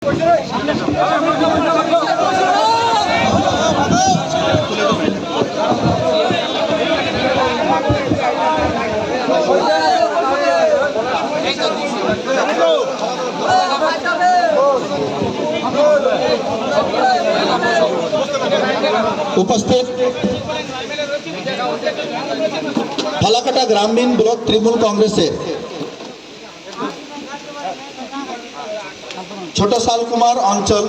उपस्थित फालाकाटा ग्रामीण ब्लॉक तृणमूल कांग्रेसेर छोट शालकुमार अंचल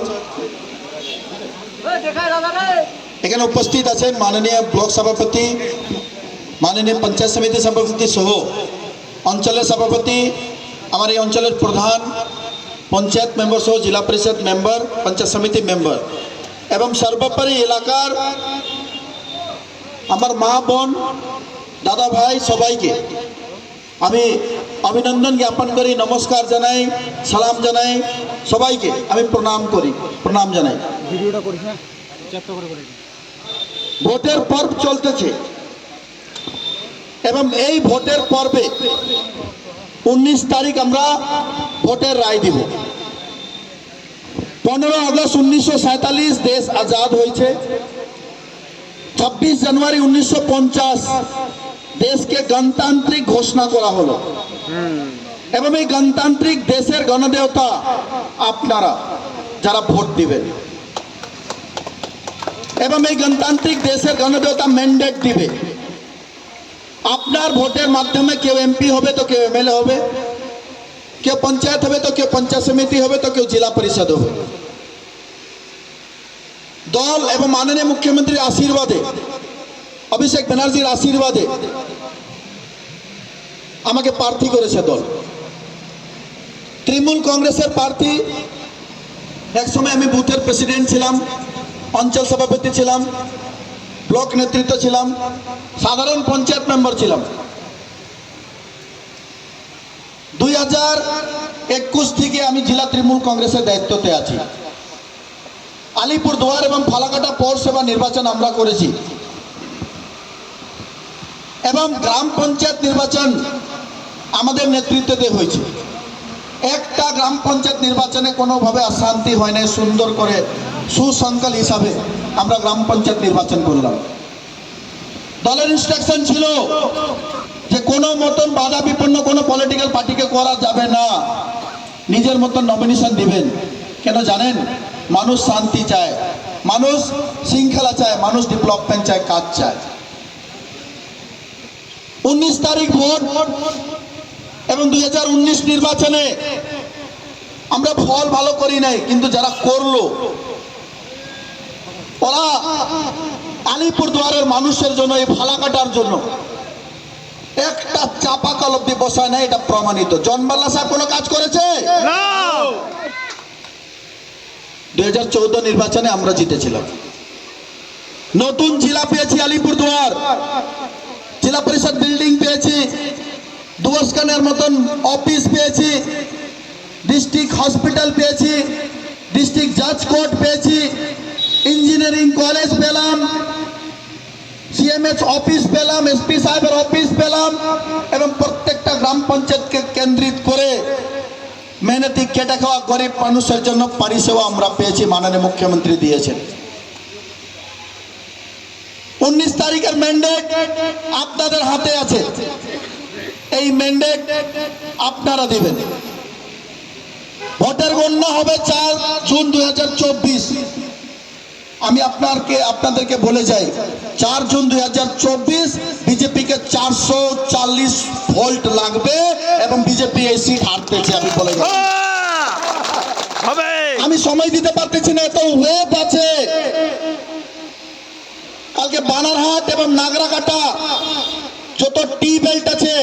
एखाने उपस्थित आছেন माननीय ब्लॉक सभापति माननीय पंचायत समिति सभापति सह अंचलेर सभापति आमार এই অঞ্চলের प्रधान पंचायत मेम्बर सह जिला परिषद मेम्बर पंचायत समिति मेम्बर एवं सर्वोपरि एलाकार आमार मा बोन दादा भाई सबाइके आमी अभिनंदन ज्ञापन करी नमस्कार जानाई सलाम जानाई सबाइके आमी प्रणाम करी प्रणाम जानाई भोटेर पर्व चलतेছে एवं এই ভোটের পর্বে 19 तारीख আমরা ভোটের রায় দিব 15 अगस्त 1947 देश आजाद হয়েছে 26 জানুয়ারি 1950 देश के गणतांत्रिक घोषणा करा हलो एवं এই गणतांत्रिक देशेर गणदेवता आपनारा যারা ভোট দিবেন एवं এই गणतांत्रिक देशेर गणदेवता मैंडेट दिबे আপনার ভোটের মাধ্যমে কেউ এমপি হবে তো কেউ এমএলএ হবে কেউ পঞ্চায়েত হবে তো কেউ পঞ্চায়েত সমিতি হবে তো কেউ জেলা পরিষদ হবে দল এবং মাননীয় মুখ্যমন্ত্রীর আশীর্বাদে অভিষেক ব্যানার্জির আশীর্বাদে আমাকে প্রার্থী করেছে দল তৃণমূল কংগ্রেসের প্রার্থী একসময় আমি বুথের প্রেসিডেন্ট ছিলাম অঞ্চল সভাপতি ছিলাম ব্লক নেতৃত্ব ছিলাম সাধারণ পঞ্চায়েত মেম্বার ছিলাম 2021 থেকে আমি জেলা তৃণমূল কংগ্রেসের দায়িত্বতে আছি আলিপুরদুয়ার এবং ফালাকাটা পৌরসভা নির্বাচন আমরা করেছি এবং গ্রাম পঞ্চায়েত নির্বাচন আমাদের নেতৃত্বে হয়েছে একটা গ্রাম পঞ্চায়েত নির্বাচনে কোনোভাবে অশান্তি হয় না সুন্দর করে সুশৃঙ্খল হিসাবে আমরা গ্রাম পঞ্চায়েত নির্বাচন করলাম দলের ইনস্ট্রাকশন ছিল যে কোনো মতন বাধা বিপন্ন কোনো পলিটিক্যাল পার্টিকে করা যাবে না নিজের মতন নমিনেশন দিবেন কেন জানেন মানুষ শান্তি চায় মানুষ শৃঙ্খলা চায় মানুষ ডেভেলপমেন্ট চায় কাজ চায় 19 তারিখ ভোট এবং 2019 নির্বাচনে আমরা ফল ভালো করি নাই কিন্তু যারা করলো ওরা আলিপুরদুয়ারের মানুষের জন্য এই ফালাকাটার জন্য একটা চাপা কল অব্দি বসায় না এটা প্রমাণিত জনবাল্লা সাহেব কোনো কাজ করেছে না 2014 নির্বাচনে আমরা জিতেছিলাম নতুন জেলা পেয়েছি আলিপুরদুয়ার জেলা পরিষদ বিল্ডিং পেয়েছি দুবসকানের মতন অফিস পেয়েছি ডিস্ট্রিক্ট হসপিটাল পেয়েছি ডিস্ট্রিক্ট জাজ কোর্ট পেয়েছি इंजिनियरिंग कॉलेज पेलाम सीएमएच ऑफिस पेलाम एसपी साहेबर ऑफिस पेलाम एवं प्रत्येकटा ग्राम पंचायत के केंद्रित करे मेहनती केटे खावा गरीब मानुषेर जन्य परिसेवा आमरा पेয়েছি माननीय मुख्यमंत्री दिएছেন 19 तारिखेर मैंडेट आपनादेर हाथे आछे এই मैंडेट आपनारा दिबेन ভোটের গণনা হবে 4 জুন 2024 আমি আপনাদেরকে বলে যাই 4 জুন 2024 বিজেপি কে 440 ভোল্ট লাগবে এবং বিজেপি এই সিট হারতেছে আমি বলে যাই হবে আমি সময় দিতে পারতেছি না এত ওয়েব আছে কালকে বানারহাট এবং নাগরাকাটা যত টি বেল্ট আছে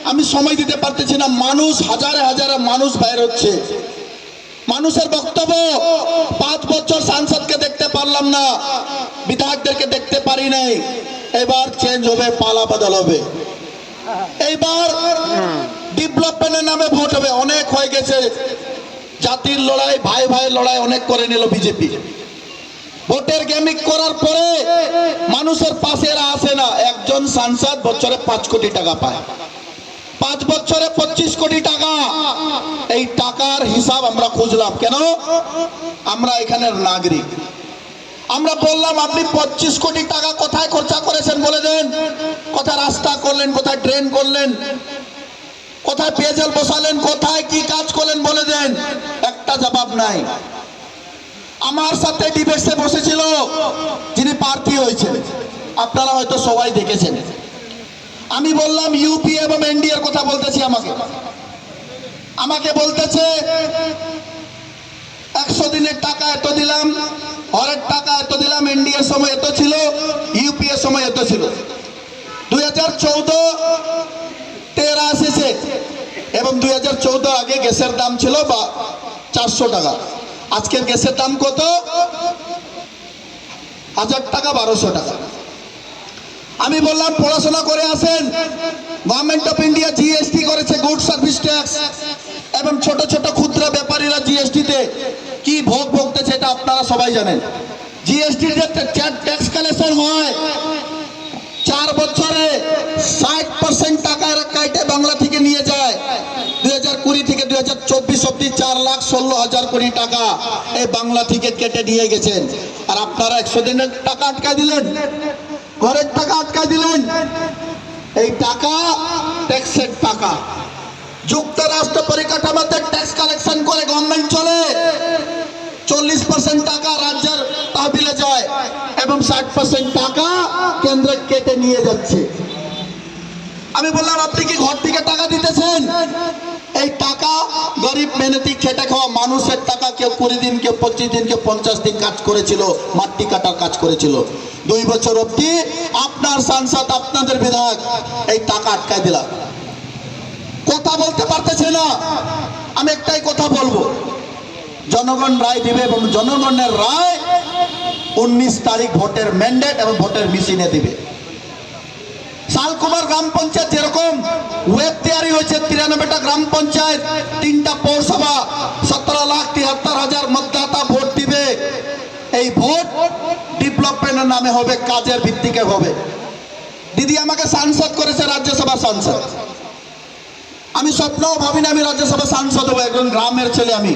আমি সময় দিতে পারতেছি না মানুষ হাজারে হাজারে মানুষ বাইরে হচ্ছে মানুষের বক্তব্য 5 বছর সাংসদকে দেখতে পারলাম না বিধায়কদেরকে দেখতে পারি নাই এবার চেঞ্জ হবে পালা বদল হবে এইবার ডেভেলপমেন্টের নামে ভোট হবে অনেক হয়ে গেছে জাতির লড়াই ভাই ভাইয়ের লড়াই অনেক করে নিল বিজেপি ভোটের গেমিক করার পরে মানুষের পাশে এরা আসে না একজন সাংসদ বছরে 5 কোটি টাকা পায় 5 বছরে 25 কোটি টাকা। এই টাকার হিসাব আমরা খুঁজলাম, কেন? আমরা এখানের নাগরিক। আমরা বললাম আপনি 25 কোটি টাকা কোথায় খরচা করেছেন বলে দেন। কোথায় রাস্তা করলেন, কোথায় ড্রেন করলেন, কোথায় পেজল বসালেন, কোথায় কি কাজ করলেন বলে দেন। একটা জবাব নাই। আমার সাথে ডিবেটে বসেছিল যিনি প্রার্থী হয়েছেন, আপনারা হয়তো সবাই দেখেছেন। আমি বললাম ইউপি এবং এনডিএর কথা বলতেছি। আমাকে বলতেছে 100 দিনের টাকা এত দিলাম, হরের টাকা এত দিলাম, এনডিএর সময় এত ছিল, ইউপি এর সময় এত ছিল। 2014-13 এসেছে এবং 2014 আগে গ্যাসের দাম ছিল 400 টাকা। আজকের গ্যাসের দাম কত? 1000 টাকা, 1200 টাকা। আমি বললাম পড়াশোনা করে আসেন। গভর্নমেন্ট অফ ইন্ডিয়া জিএসটি করেছে, গুড সার্ভিস ট্যাক্স, এবং ছোট ছোট ক্ষুদ্র ব্যাপারীরা জিএসটিতে কি ভোগ ভোগতেছে এটা আপনারা সবাই জানেন। জিএসটির যে ট্যাক্স কালেকশন হয় 4 বছরে 60% টাকা এরা কাটে বাংলা থেকে নিয়ে যায়। 2020 থেকে 2024 অব্দি 4,16,000 কোটি টাকা এই বাংলা থেকে কেটে নিয়ে গেছেন। আর আপনারা 100 দিনের টাকা আটকায় দিলেন, ঘরের টাকা আটকায় দিলেন। এই টাকা ট্যাক্সের টাকা। যুক্তরাষ্ট্র পরিকাঠামোতে ট্যাক্স কালেকশন করে গভর্নমেন্ট চলে। 40% টাকা রাজ্যের তহবিলে যায় এবং 60% টাকা কেন্দ্র কেটে নিয়ে যাচ্ছে। আমি বললাম আপনি কি ঘর থেকে টাকা দিতেছেন? এই টাকা গরিব মেহনতি খেটে খাওয়া মানুষের টাকা। কেউ 20 দিন, কেউ 25 দিন, কেউ 50 দিন কাজ করেছিল, মাটি কাটার কাজ করেছিল। 2 বছর অবধি আপনার সাংসদ, আপনাদের বিধায়ক এই টাকা আটকায় দিলা, কথা বলতে পারতেছে না। আমি একটাই কথা বলবো, জনগণ রায় দিবে এবং জনগণের রায় 19 তারিখ ভোটের ম্যান্ডেট এবং ভোটের মেশিনে দিবে। শালকুমার গ্রাম পঞ্চায়েত যেরকম ওয়েব তৈরি হয়েছে, 93টা গ্রাম পঞ্চায়েত, 3টা পৌরসভা, 17,73,000 মতদাতা ভোট দিবে। এই ভোট ডেভেলপমেন্টের নামে হবে, কাজের ভিত্তিকে হবে। দিদি আমাকে সাংসদ করেছে, রাজ্যসভা সাংসদ। আমি স্বপ্নও ভাবি না আমি রাজ্যসভা সাংসদ হবো। একজন গ্রামের ছেলে, আমি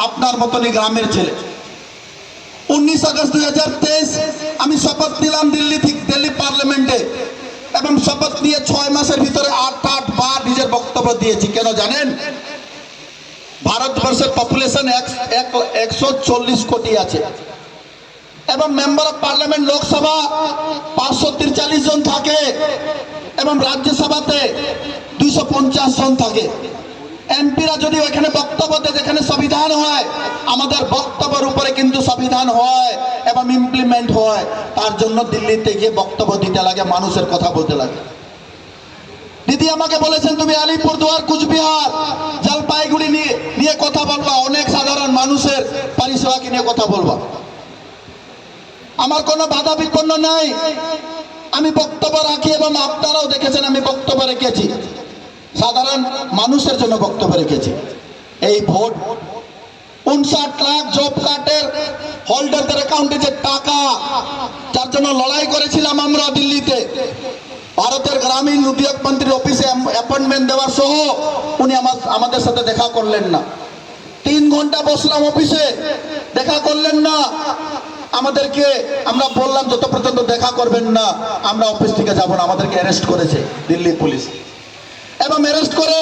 আপনার মতনই গ্রামের ছেলে। 19 আগস্ট 2023 আমি শপথ নিলাম দিল্লি পার্লামেন্টে, এবং শপথ নিয়ে 6 মাসের ভিতরে 8 বার নিজের বক্তব্য দিয়েছি। কেন জানেন? ভারতবর্ষের পপুলেশন 140 কোটি আছে এবং মেম্বার অফ পার্লামেন্ট লোকসভা 543 জন থাকে এবং রাজ্যসভাতে 250 জন থাকে। এমপিরা যদি ওখানে বক্তব্য দেয়, যেখানে সংবিধান হয়, আমাদের বক্তব্যের উপরে কিন্তু সংবিধান হয় এবং ইমপ্লিমেন্ট হয়। তার জন্য দিল্লিতে গিয়ে বক্তব্য দিতে লাগে, মানুষের কথা বলতে লাগে। দিদি আমাকে বলেছেন তুমি আলিপুরদুয়ার, কুচবিহার, জলপাইগুড়ি নিয়ে কথা বলবা, অনেক সাধারণ মানুষের পরিষেবাকে নিয়ে কথা বলবা। আমার কোনো বাধা বিপন্ন নাই, আমি বক্তব্য রাখি এবং আপনারাও দেখেছেন আমি বক্তব্য রেখেছি। সাধারণ মানুষের জন্য বক্তব্য রেখেছি। এই ভোট 59 লাখ জব কার্ডের হোল্ডারদের অ্যাকাউন্টে যে টাকা, যার জন্য লড়াই করেছিলাম আমরা দিল্লিতে, ভারতের গ্রামীণ উদ্যোগ মন্ত্রীর অফিসে অ্যাপয়েন্টমেন্ট দেওয়ার সহ উনি আমাদের সাথে দেখা করলেন না। 3 ঘন্টা বসলাম অফিসে, দেখা করলেন না আমাদেরকে। আমরা বললাম যত পর্যন্ত দেখা করবেন না আমরা অফিস থেকে যাব না। আমাদেরকে অ্যারেস্ট করেছে দিল্লি পুলিশ, এবং অ্যারেস্ট করে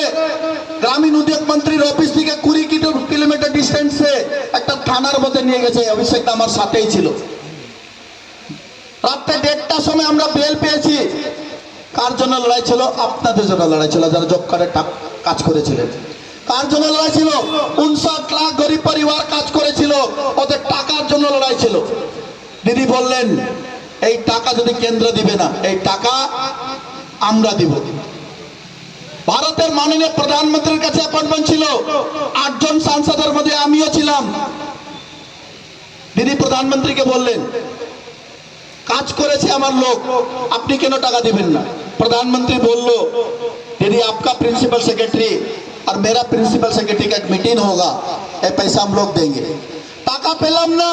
গ্রামীণ উদ্যোগ মন্ত্রীর অফিস থেকে 20 কিলোমিটার ডিস্টেন্সে একটা থানার মধ্যে নিয়ে গেছে। অভিষেকটা আমার সাথেই ছিল। রাত্রে 1:30টার সময় আমরা বেল পেয়েছি। কার জন্য লড়াই ছিল? আপনাদের জন্য লড়াই ছিল, যারা জব কার্ডে কাজ করেছিলেন। কার জন্য লড়াই ছিল? 59 লাখ গরিব পরিবার কাজ করেছিল, ওদের টাকার জন্য লড়াই ছিল। দিদি বললেন এই টাকা যদি কেন্দ্র দিবে না, এই টাকা আমরা দিব। ভারতের মাননীয় প্রধানমন্ত্রীর কাছে অ্যাপয়েন্টমেন্ট ছিল, 8 জন সাংসদের মধ্যে আমিও ছিলাম। দিদি প্রধানমন্ত্রীকে বললেন কাজ করেছে আমার লোক, আপনি কেন টাকা দিবেন না? प्रधानमंत्री बोल लो यदि आपका प्रिंसिपल सेक्रेटरी और मेरा प्रिंसिपल सेक्रेटरी का एक मीटिंग होगा, ये पैसा हम लोग देंगे। টাকা পেলাম না।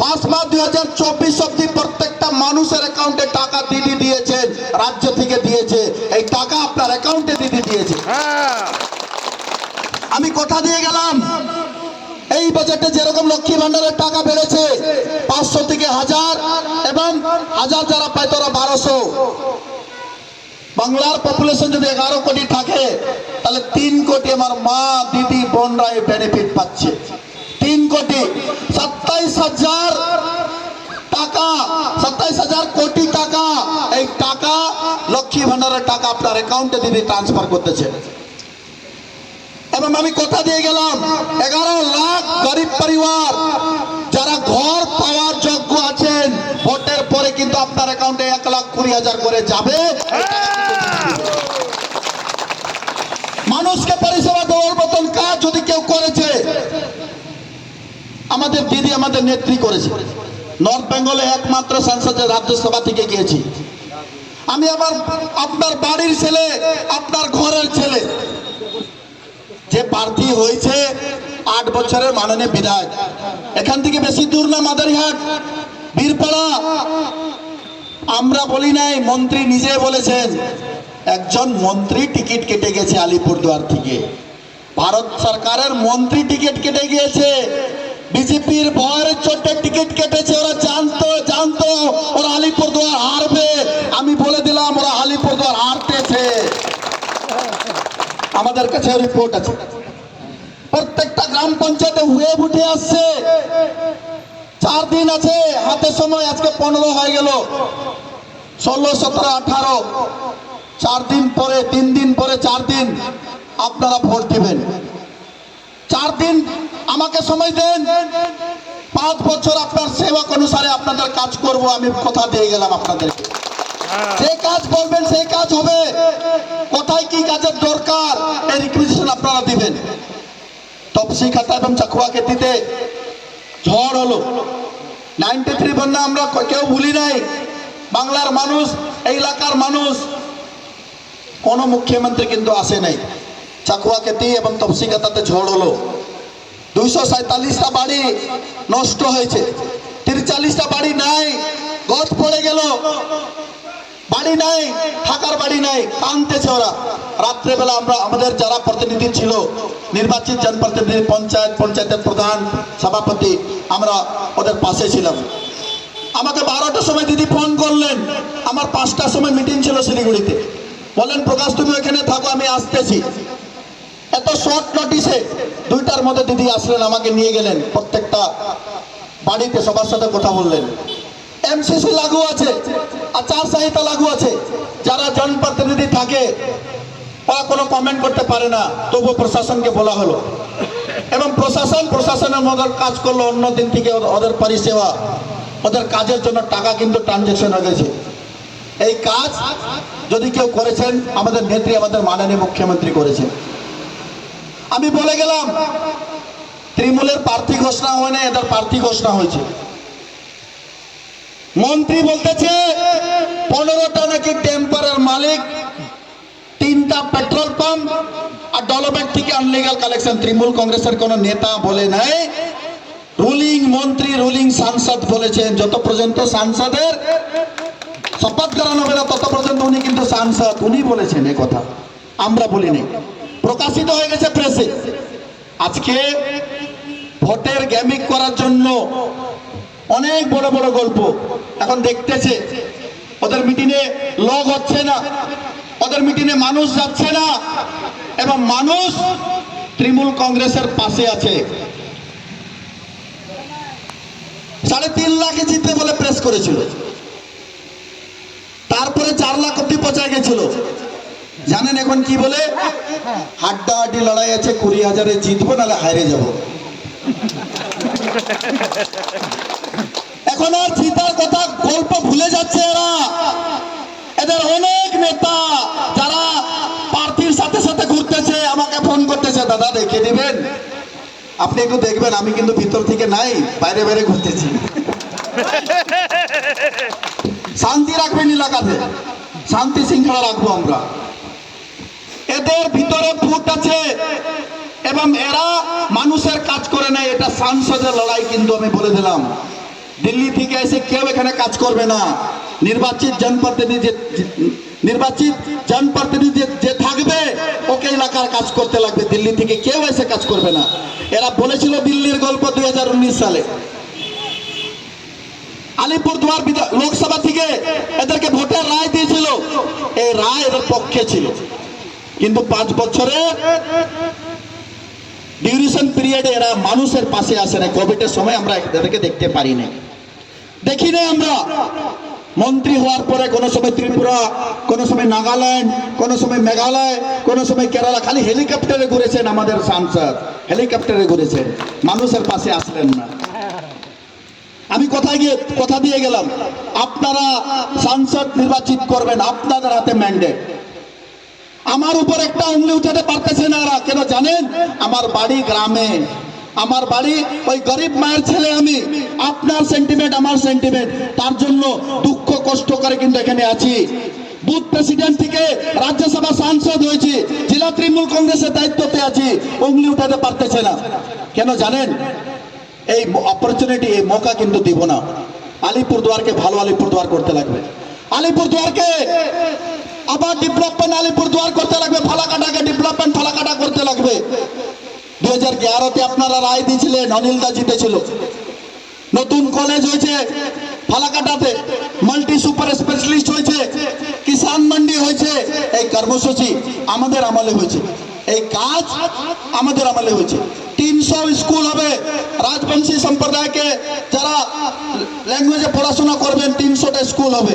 5 মার্চ 2024 অব্দি প্রত্যেকটা মানুষের অ্যাকাউন্টে টাকা দিদি দিয়েছেন, রাজ্য থেকে দিয়েছে। এই টাকা আপনার অ্যাকাউন্টে দিদি দিয়েছে। আমি কথা দিয়ে গেলাম, এই বাজেটে যেরকম লক্ষ্মী ভান্ডারের টাকা বেড়েছে 500 থেকে 1000, এবং 1000 যারা পায় তারা 1200। বাংলার পপুলেশন যদি 11 কোটি থাকে, তাহলে 3 কোটি আমার মা দিদি বোনরা এই বেনিফিট পাচ্ছে। 3 কোটি 27,000 টাকা, 27,000 কোটি টাকা। এই টাকা লক্ষ্মী ভান্ডারের টাকা আপনার অ্যাকাউন্টে দিদি ট্রান্সফার করতেছে। এবং আমি কথা দিয়ে গেলাম, 11 লাখ গরিব পরিবার যারা ঘর পাওয়ার যোগ্য আছেন, ভোটের পরে কিন্তু আপনার অ্যাকাউন্টে 1,20,000 করে যাবে। মানুষকে পরিষেবা দেওয়ার মতন কাজ যদি কেউ করেছে, আমাদের দিদি, আমাদের নেত্রী করেছে। নর্থ বেঙ্গলে একমাত্র সাংসদ রাজ্যসভা থেকে গিয়েছি আমি। আবার আপনার বাড়ির ছেলে, আপনার ঘরের ছেলে যে প্রার্থী হয়েছে 8 বছরের মাননীয় বিধায়ক, এখান থেকে বেশি দূর না, মাদারিহাট, বীরপাড়া। আমরা বলি নাই, মন্ত্রী নিজে বলেছেন। একজন মন্ত্রী টিকিট কেটে গেছে আলিপুরদুয়ার থেকে, ভারত সরকারের মন্ত্রী টিকিট কেটে গিয়েছে। বিজেপির ভয়ের চোটে টিকিট কেটেছে। ওরা জানতো ওরা আলিপুরদুয়ার হারবে। আমি বলে দিলাম ওরা আলিপুরদুয়ার হারতেছে। আমাদের কাছে রিপোর্ট আছে। প্রত্যেকটা গ্রাম পঞ্চায়েতে ওয়েব উঠে আসছে। 4 দিন আছে হাতে সময়, আজকে 15 হয়ে গেল, 16, 17, 18, 4 দিন পরে, 3 দিন পরে 4 দিন আপনারা ভোট দিবেন। 4 দিন আমাকে সময় দেন, 5 বছর আপনার সেবক অনুসারে আপনাদের কাজ করব। আমি কথা দিয়ে গেলাম আপনাদেরকে, যে কাজ বলবেন সেই কাজ হবে। কোথায় কি কাজের দরকার এই রিকুইজিশন আপনারা দিবেন। তপসি খাতা এবং চাকুয়া খেতিতে ঝড় হলো, 93 বন্যা আমরা কেউ ভুলি নাই। বাংলার মানুষ, এই এলাকার মানুষ, কোন মুখ্যমন্ত্রী কিন্তু আসে নাই। চাকুয়া খেতি এবং তপসি খাতাতে ঝড় হলো, 247টা বাড়ি নষ্ট হয়েছে, 43টা বাড়ি নাই, গছ পড়ে গেল, বাড়ি নাই, থাকার বাড়ি নাই, কাঁদতেছে ওরা। রাত্রেবেলা আমরা, আমাদের যারা প্রতিনিধি ছিল, নির্বাচিত জনপ্রতিনিধি, পঞ্চায়েতের প্রধান, সভাপতি, আমরা ওদের পাশে ছিলাম। আমাকে 12টার সময় দিদি ফোন করলেন, আমার 5টার সময় মিটিং ছিল শিলিগুড়িতে। বললেন প্রকাশ তুমি ওখানে থাকো, আমি আসতেছি। এত শর্ট নোটিসে 2টার মধ্যে দিদি আসলেন, আমাকে নিয়ে গেলেন প্রত্যেকটা বাড়িতে, সবার সাথে কথা বললেন। এমসিসি লাগু আছে, আচারসংহিতা লাগু আছে। যারা জনপ্রতিনিধি থাকে ওরা কোনো কমেন্ট করতে পারে না, তবুও প্রশাসনকে বলা হলো, এবং প্রশাসনের মধ্যে কাজ করলো। অন্য দিন থেকে ওদের পরিষেবা, ওদের কাজের জন্য টাকা কিন্তু ট্রানজেকশন হয়ে গেছে। এই কাজ যদি কেউ করেছেন, আমাদের নেত্রী, আমাদের মাননীয় মুখ্যমন্ত্রী করেছেন। আমি বলে গেলাম, তৃণমূলের প্রার্থী ঘোষণা হয় না, এদের প্রার্থী ঘোষণা হয়েছে। মন্ত্রী বলতেছে 15টা নাকি টেম্পারের মালিক, 3টা পেট্রোল পাম্প, আর ডলবেট থেকে আনলিগাল কালেকশন। তৃণমূল কংগ্রেসের কোন নেতা বলে নাই, রুলিং মন্ত্রী, রুলিং সাংসদ বলেছেন। যত পর্যন্ত সাংসদের শপথ করানো হবে না, তত পর্যন্ত উনি কিন্তু সাংসদ, উনি বলেছেন এই কথা, আমরা বলিনি। প্রকাশিত হয়ে গেছে প্রেসে। আজকে ভোটের গ্যামিক করার জন্য অনেক বড় বড় গল্প এখন দেখতেছে। ওদের মিটিংয়ে লগ হচ্ছে না, ওদের মিটিংয়ে মানুষ যাচ্ছে না, এবং মানুষ তৃণমূল কংগ্রেসের পাশে আছে। 3.5 লাখে জিততে বলে প্রেস করেছিল, তারপরে 4 লাখ অব্দি পৌঁছায় গেছিল। জানেন এখন কি বলে? হাড্ডাহাড্ডি লড়াই আছে, 20,000-এ জিতবো, নাহলে হারে যাব। এখন আর জিতার কথা গল্প ভুলে যাচ্ছে এরা। এদের অনেক নেতা যারা প্রার্থীর সাথে সাথে ঘুরতেছে, আমাকে ফোন করতেছে, দাদা দেখে দিবেন, আপনি একটু দেখবেন, আমি কিন্তু ভিতর থেকে নাই, বাইরে বাইরে ঘুরতেছি। শান্তি রাখবেন এলাকাতে, শান্তি শৃঙ্খলা রাখবো আমরা। এদের ভিতরে ফুট আছে, এবং এরা মানুষের কাজ করে না। এটা সাংসদের লড়াই, কিন্তু আমি বলে দিলাম দিল্লি থেকে এসে কেউ এখানে কাজ করবে না। নির্বাচিত জনপ্রতিনিধি যে থাকবে ওকে এলাকার কাজ করতে লাগবে, দিল্লি থেকে কেউ এসে কাজ করবে না। এরা বলেছিল দিল্লির গল্প 2019 সালে। আলিপুরদুয়ার লোকসভা থেকে এদেরকে ভোটের রায় দিয়েছিল, এই রায় এদের পক্ষে ছিল, কিন্তু 5 বছরের ডিউরেশন পিরিয়ডে এরা মানুষের পাশে আসে না। কোভিডের সময় আমরা এদেরকে দেখতে পারি না, দেখি না। আমরা মন্ত্রী হওয়ার পরে কোনো সময় ত্রিপুরা, কোনো সময় নাগাল্যান্ড, কোনো সময় মেঘালয়, কোনো সময় কেরালা, খালি হেলিকপ্টারে ঘুরেছেন আমাদের সাংসদ, হেলিকপ্টারে ঘুরেছেন, মানুষের পাশে আসলেন না। আমি কথা দিয়ে গেলাম, আপনারা সাংসদ নির্বাচিত করবেন, আপনাদের হাতে ম্যান্ডেট। আমার উপর একটা উঙ্গলি উঠাতে পারতেছে না এরা, কেন জানেন? আমার বাড়ি গ্রামে, আমার বাড়ি ওই গরিব মায়ের ছেলে আমি। আপনার সেন্টিমেন্ট আমার সেন্টিমেন্ট, তার জন্য দুঃখ কষ্ট করে কিন্তু এখানে আছি। বুথ প্রেসিডেন্ট থেকে রাজ্যসভা সাংসদ হয়েছি, জেলা তৃণমূল কংগ্রেসের দায়িত্বতে আছি, উঙ্গলি উঠাতে পারতেছে না। কেন জানেন? এই অপরচুনিটি, এই মৌকা কিন্তু দিব না। আলিপুরদুয়ারকে ভালো আলিপুরদুয়ার করতে লাগবে, আলিপুরদুয়ারকে আবার ডেভেলপমেন্ট আলিপুরদুয়ার করতে লাগবে, ফালাকাটাকে ডেভেলপমেন্ট ফালাকাটা করতে লাগবে। 2011-তে আপনারা রায় দিয়েছিলেন, অনিল দা জিতেছিল। নতুন কলেজ হয়েছে ফালাকাটাতে, মাল্টি সুপার স্পেশালিস্ট হয়েছে, কিষান মান্ডি হয়েছে। এই কর্মসূচি আমাদের আমলে হয়েছে, এই কাজ আমাদের আমলে হয়েছে। 300 স্কুল হবে, রাজবংশী সম্প্রদায়কে যারা ল্যাঙ্গুয়েজে পড়াশোনা করবেন 300টা স্কুল হবে,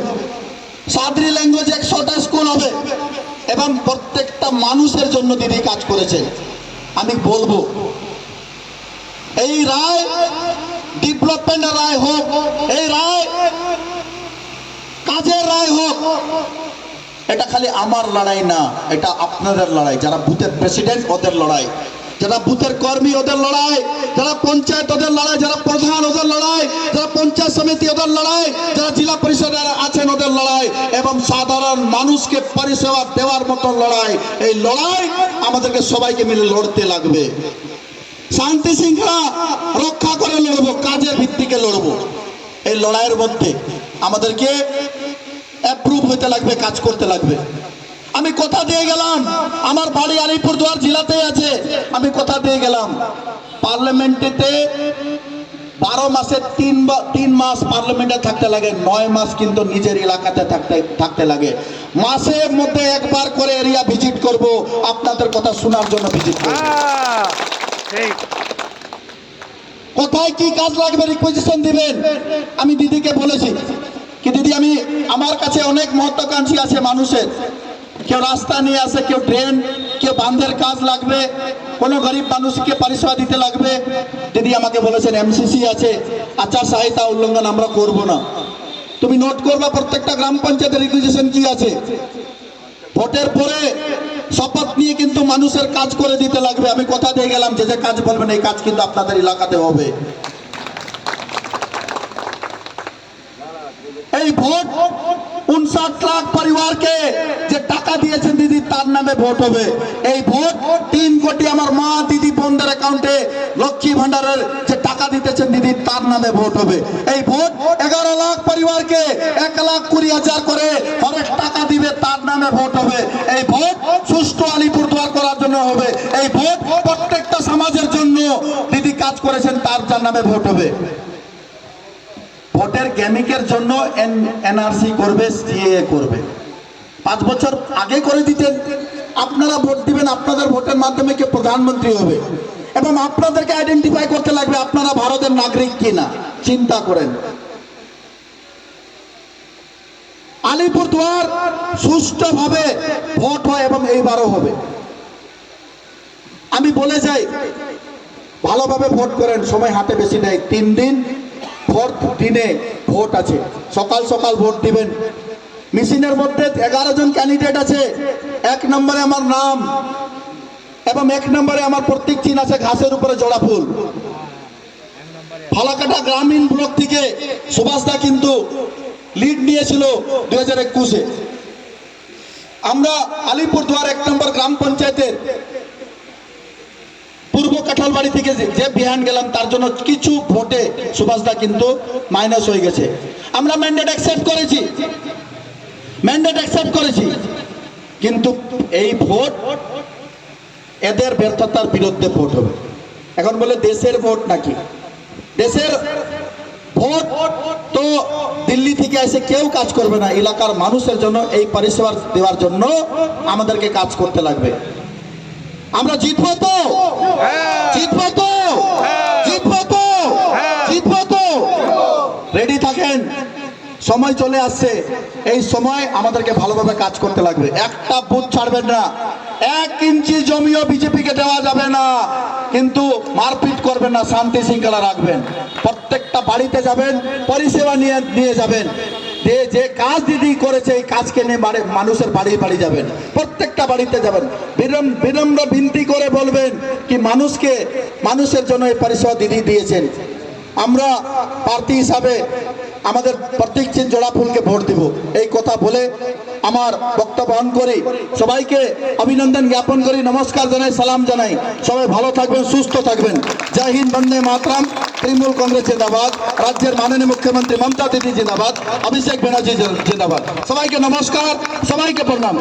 সাদরি ল্যাঙ্গুয়েজ 100টা স্কুল হবে, এবং প্রত্যেকটা মানুষের জন্য দিদি কাজ করেছে। আমি বলবো এই রায় ডেভেলপমেন্টের রায় হোক, এই রায় কাজের রায় হোক। এটা খালি আমার লড়াই না, এটা আপনাদের লড়াই, যারা বুথের প্রেসিডেন্ট ওদের লড়াই, যারা বুথের কর্মী ওদের লড়াই, যারা পঞ্চায়েত ওদের লড়াই, যারা প্রধান ওদের লড়াই, যারা পঞ্চায়েত সমিতি ওদের লড়াই, যারা জেলা পরিষদে আছেন ওদের লড়াই, এবং সাধারণ মানুষকে পরিষেবা দেওয়ার মতো লড়াই। এই লড়াই আমাদেরকে সবাইকে মিলে লড়তে লাগবে। শান্তি শৃঙ্খলা রক্ষা করে লড়বো, কাজের ভিত্তিকে লড়বো। এই লড়াইয়ের মধ্যে আমাদেরকে অ্যাপ্রুভ হতে লাগবে, কাজ করতে লাগবে। আমি কথা দিয়ে গেলাম, আমার বাড়ি আলিপুরদুয়ার জেলাতে আছে, আমি কথা দিয়ে গেলাম পার্লামেন্টেতে 12 মাসে 3 মাস পার্লামেন্টে থাকতে লাগে, 9 মাস কিন্তু নিজের এলাকাতে থাকতে লাগে। মাসের মধ্যে একবার করে এরিয়া ভিজিট করব, আপনাদের কথা শোনার জন্য ভিজিট করব। কোথায় কি কাজ লাগবে রিকোয়েজিশন দিবেন। আমি দিদিকে বলেছি কি দিদি, আমার কাছে অনেক মহত্বাকাঙ্ক্ষী আছে মানুষের, কেউ রাস্তা নিয়ে আসে, কেউ ড্রেন, কেউ বাঁধের কাজ লাগবে, কোনো গরিব মানুষকে পরিষেবা দিতে লাগবে। দিদি আমাকে বলেছেন এমসিসি আছে, আচার সংহিতা উল্লঙ্ঘন আমরা করব না। তুমি নোট করবা প্রত্যেকটা গ্রাম পঞ্চায়েতের রিকুইজিশন কি আছে। ভোটের পরে শপথ নিয়ে কিন্তু মানুষের কাজ করে দিতে লাগবে। আমি কথা দিয়ে গেলাম, যে যে কাজ বলবেন এই কাজ কিন্তু আপনাদের এলাকাতে হবে। এই ভোট 59 লাখ পরিবারকে যে টাকা দিয়েছেন দিদি, তার নামে ভোট হবে। এই ভোট 3 কোটি আমার মা দিদি বোনদের অ্যাকাউন্টে লক্ষ্মী ভান্ডারের যে টাকা দিতেছেন দিদি, তার নামে ভোট হবে। এই ভোট 11 লাখ পরিবারকে 1,20,000 করে ফরেস্ট টাকা দিবে, তার নামে ভোট হবে। এই ভোট সুষ্ঠু আলিপুরদুয়ার করার জন্য হবে। এই ভোট প্রত্যেকটা সমাজের জন্য দিদি কাজ করেছেন, তার নামে ভোট হবে। ভোটের গেমিকের জন্য এনআরসি করবে, সিএএ করবে। 5 বছর আগে করে দিতেন, আপনারা ভোট দিবেন, আপনাদের ভোটের মাধ্যমে কে প্রধানমন্ত্রী হবে, এবং আপনাদেরকে আইডেন্টিফাই করতে লাগবে আপনারা ভারতের নাগরিক কিনা। চিন্তা করেন, আলিপুরদুয়ার সুষ্ঠুভাবে ভোট হয়, এবং এইবারও হবে। আমি বলে যাই, ভালোভাবে ভোট করেন, সময় হাতে বেশি নেই, 3 দিন। 4th দিনে ভোট আছে, সকাল সকাল ভোট দিবেন। মেশিনের মধ্যে 11 জন ক্যান্ডিডেট আছে। 1 নম্বরে আমার নাম, এবং 1 নম্বরে আমার প্রতীক চিহ্ন আছে, ঘাসের উপরে জোড়া ফুল। ফালাকাটা গ্রামীণ ব্লক থেকে সুভাষ দা কিন্তু লিড নিয়েছিল 2021-এ। আমরা আলিপুরদুয়ার 1 নম্বর গ্রাম পঞ্চায়েতের পূর্ব কাঁঠালবাড়ি থেকে যে বিহান গেলাম তার জন্য কিছু ভোটে সুভাষদা কিন্তু মাইনাস হয়ে গেছে। আমরা ম্যান্ডেট অ্যাকসেপ্ট করেছি, কিন্তু এই ভোট এদের ব্যর্থতার বিরুদ্ধে ভোট হবে। এখন বলে দেশের ভোট নাকি? দেশের ভোট তো দিল্লি থেকে এসে কেউ কাজ করবে না, এলাকার মানুষের জন্য এই পরিষেবা দেওয়ার জন্য আমাদেরকে কাজ করতে লাগবে। আমরা জিতবো তো, জিতবো তো, জিতবো তো, জিতবো তো। রেডি থাকেন, সময় চলে আসছে, এই সময় আমাদেরকে ভালোভাবে কাজ করতে লাগবে। একটা বুথ ছাড়বেন না, 1 ইঞ্চি জমিও বিজেপিকে দেওয়া যাবে না, কিন্তু মারপিট করবেন না, শান্তি শৃঙ্খলা রাখবেন। প্রত্যেকটা বাড়িতে যাবেন, পরিষেবা নিয়ে যাবেন। যে কাজ দিদি করেছে এই কাজকে নিয়ে মানুষের বাড়ি বাড়ি যাবেন, প্রত্যেকটা বাড়িতে যাবেন, বিনম্র বিনতি করে বলবেন কি মানুষের জন্য এই পরিষেবা দিদি দিয়েছেন। আমরা প্রার্থী হিসাবে আমাদের প্রত্যেক জোড়া ফুলকে ভোট দিব, এই কথা বলে আমার বক্তব্য অন করি। সবাইকে অভিনন্দন জ্ঞাপন করি, নমস্কার জানাই, সালাম জানাই। সবাই ভালো থাকবেন, সুস্থ থাকবেন। জয় হিন্দ, বন্দে মাতরম। তৃণমূল কংগ্রেস জিন্দাবাদ, রাজ্যের মাননীয় মুখ্যমন্ত্রী মমতা দিদি জিন্দাবাদ, অভিষেক ব্যানার্জি জিন্দাবাদ। সবাইকে নমস্কার, সবাইকে প্রণাম।